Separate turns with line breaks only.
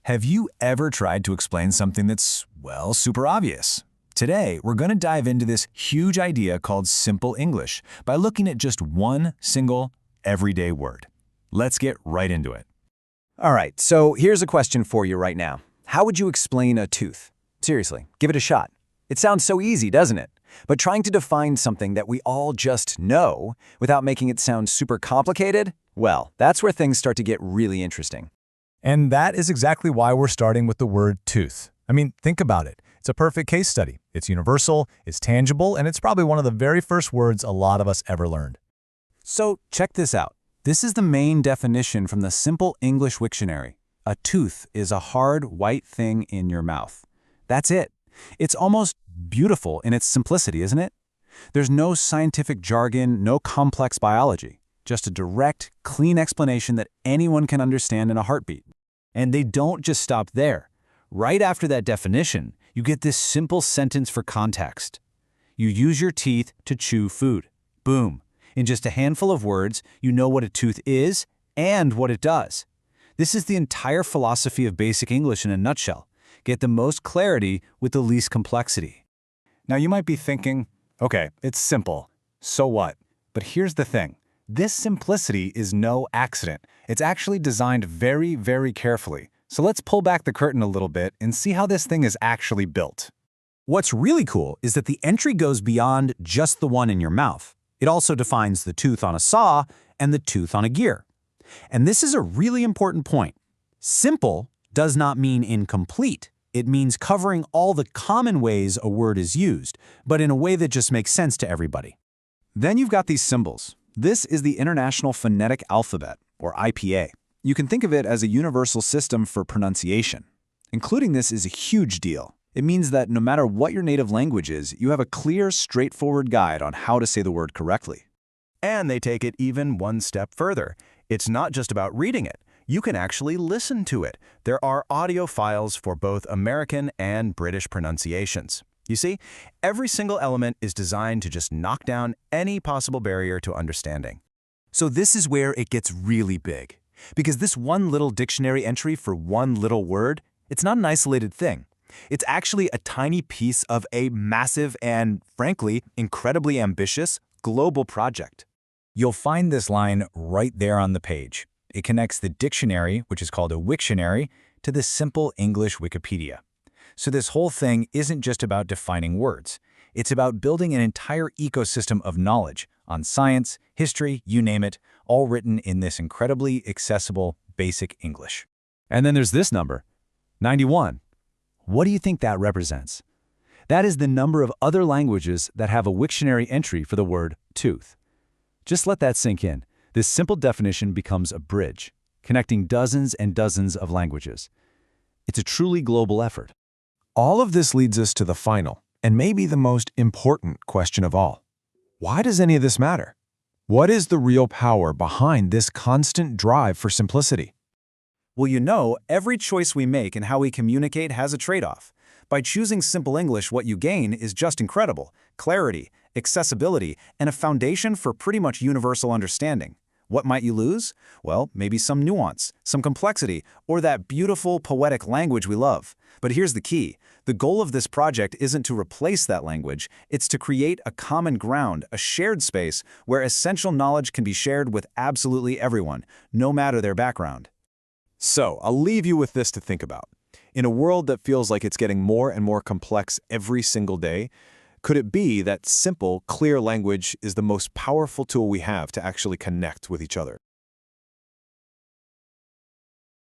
Have you ever tried to explain something that's, well, super obvious? Today, we're going to dive into this huge idea called Simple English by looking at just one single, everyday word. Let's get right into it.
All right, so here's a question for you right now. How would you explain a tooth? Seriously, give it a shot. It sounds so easy, doesn't it? But trying to define something that we all just know without making it sound super complicated, well, that's where things start to get really interesting.
And that is exactly why we're starting with the word tooth. I mean, think about it. It's a perfect case study. It's universal, it's tangible, and it's probably one of the very first words a lot of us ever learned.
So check this out. This is the main definition from the Simple English Wiktionary. A tooth is a hard, white thing in your mouth. That's it. It's almost beautiful in its simplicity, isn't it? There's no scientific jargon, no complex biology. Just a direct, clean explanation that anyone can understand in a heartbeat. And they don't just stop there. Right after that definition, you get this simple sentence for context. You use your teeth to chew food. Boom. In just a handful of words, you know what a tooth is and what it does. This is the entire philosophy of basic English in a nutshell. Get the most clarity with the least complexity.
Now you might be thinking, okay, it's simple. So what? But here's the thing. This simplicity is no accident. It's actually designed very, very carefully. So let's pull back the curtain a little bit and see how this thing is actually built.
What's really cool is that the entry goes beyond just the one in your mouth. It also defines the tooth on a saw and the tooth on a gear. And this is a really important point. Simple does not mean incomplete. It means covering all the common ways a word is used, but in a way that just makes sense to everybody. Then you've got these symbols. This is the International Phonetic Alphabet, or IPA. You can think of it as a universal system for pronunciation. Including this is a huge deal. It means that no matter what your native language is, you have a clear, straightforward guide on how to say the word correctly.
And they take it even one step further. It's not just about reading it. You can actually listen to it. There are audio files for both American and British pronunciations. You see, every single element is designed to just knock down any possible barrier to understanding.
So this is where it gets really big. Because this one little dictionary entry for one little word, it's not an isolated thing. It's actually a tiny piece of a massive and, frankly, incredibly ambitious global project.
You'll find this line right there on the page. It connects the dictionary, which is called a Wiktionary, to the Simple English Wikipedia. So this whole thing isn't just about defining words. It's about building an entire ecosystem of knowledge on science, history, you name it, all written in this incredibly accessible, basic English.
And then there's this number, 91. What do you think that represents? That is the number of other languages that have a Wiktionary entry for the word tooth. Just let that sink in. This simple definition becomes a bridge, connecting dozens and dozens of languages. It's a truly global effort.
All of this leads us to the final, and maybe the most important question of all. Why does any of this matter? What is the real power behind this constant drive for simplicity?
Well, you know, every choice we make in how we communicate has a trade-off. By choosing Simple English, what you gain is just incredible: clarity, accessibility, and a foundation for pretty much universal understanding. What might you lose? Well, maybe some nuance, some complexity, or that beautiful, poetic language we love. But here's the key. The goal of this project isn't to replace that language. It's to create a common ground, a shared space where essential knowledge can be shared with absolutely everyone, no matter their background.
So, I'll leave you with this to think about. In a world that feels like it's getting more and more complex every single day, could it be that simple, clear language is the most powerful tool we have to actually connect with each other?